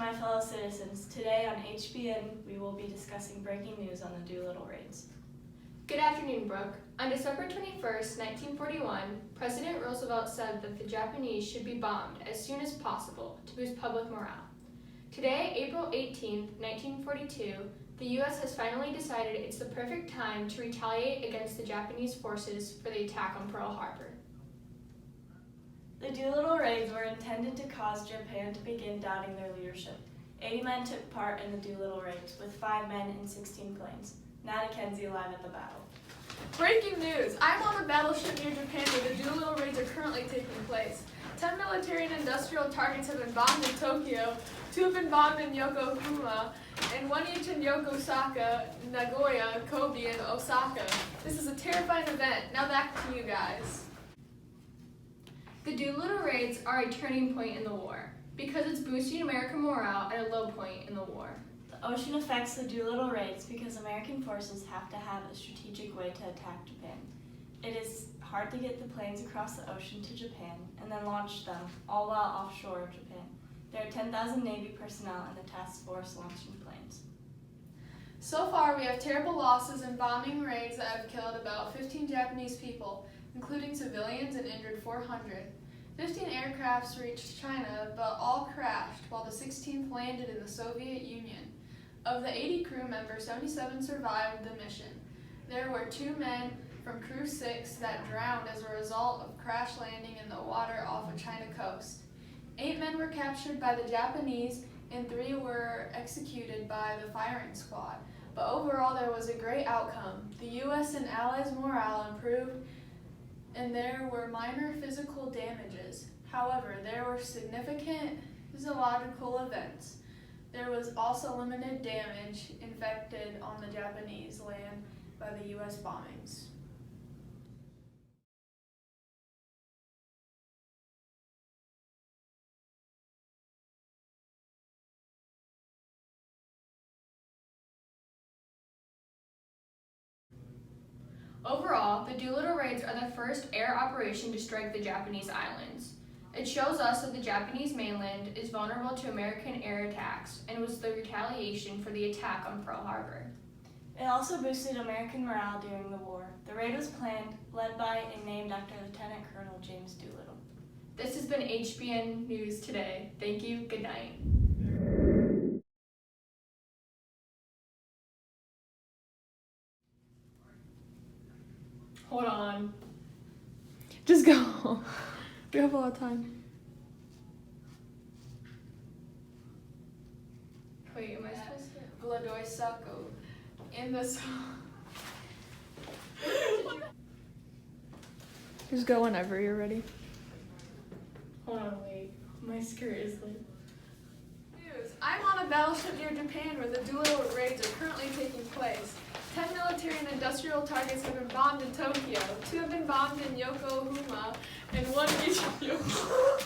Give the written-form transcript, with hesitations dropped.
my fellow citizens. Today on HBN, we will be discussing breaking news on the Doolittle Raids. Good afternoon, Brooke. On December 21st, 1941, President Roosevelt said that the Japanese should be bombed as soon as possible to boost public morale. Today, April 18, 1942, the U.S. has finally decided it's the perfect time to retaliate against the Japanese forces for the attack on Pearl Harbor. The Doolittle Raids were intended to cause Japan to begin doubting their leadership. 80 men took part in the Doolittle Raids, with 5 men and 16 planes. Nada Kenzie alive at the battle. Breaking news! I'm on a battleship near Japan where the Doolittle Raids are currently taking place. 10 military and industrial targets have been bombed in Tokyo, 2 have been bombed in Yokohama, and 1 each in Yokosuka, Nagoya, Kobe, and Osaka. This is a terrifying event. Now back to you guys. The Doolittle Raids are a turning point in the war because it's boosting American morale at a low point in the war. The ocean affects the Doolittle Raids because American forces have to have a strategic way to attack Japan. It is hard to get the planes across the ocean to Japan and then launch them, all while offshore of Japan. There are 10,000 Navy personnel in the task force launching planes. So far, we have terrible losses in bombing raids that have killed about 15 Japanese people, including civilians, and injured 400. 15 aircrafts reached China, but all crashed, while the 16th landed in the Soviet Union. Of the 80 crew members, 77 survived the mission. There were 2 men from Crew 6 that drowned as a result of crash landing in the water off of China coast. 8 men were captured by the Japanese, and 3 were executed by the firing squad. But overall, there was a great outcome. The U.S. and Allies' morale improved, and there were minor physical damages. However, there were significant physiological events. There was also limited damage inflicted on the Japanese land by the U.S. bombings. Overall, the Doolittle Raids are the first air operation to strike the Japanese islands. It shows us that the Japanese mainland is vulnerable to American air attacks and was the retaliation for the attack on Pearl Harbor. It also boosted American morale during the war. The raid was planned, led by and named after Lieutenant Colonel James Doolittle. This has been HBN News Today. Thank you. Good night. Hold on. Just go. We have a lot of time. Wait, am I supposed to? Vladoy Sako in this. Just go whenever you're ready. Hold on, wait. My skirt is like. News. I'm on a battleship near Japan where the Doolittle Raids are currently taking place. 10 military and industrial targets have been bombed in Tokyo, 2 have been bombed in Yokohama, and 1 each in Yokohama.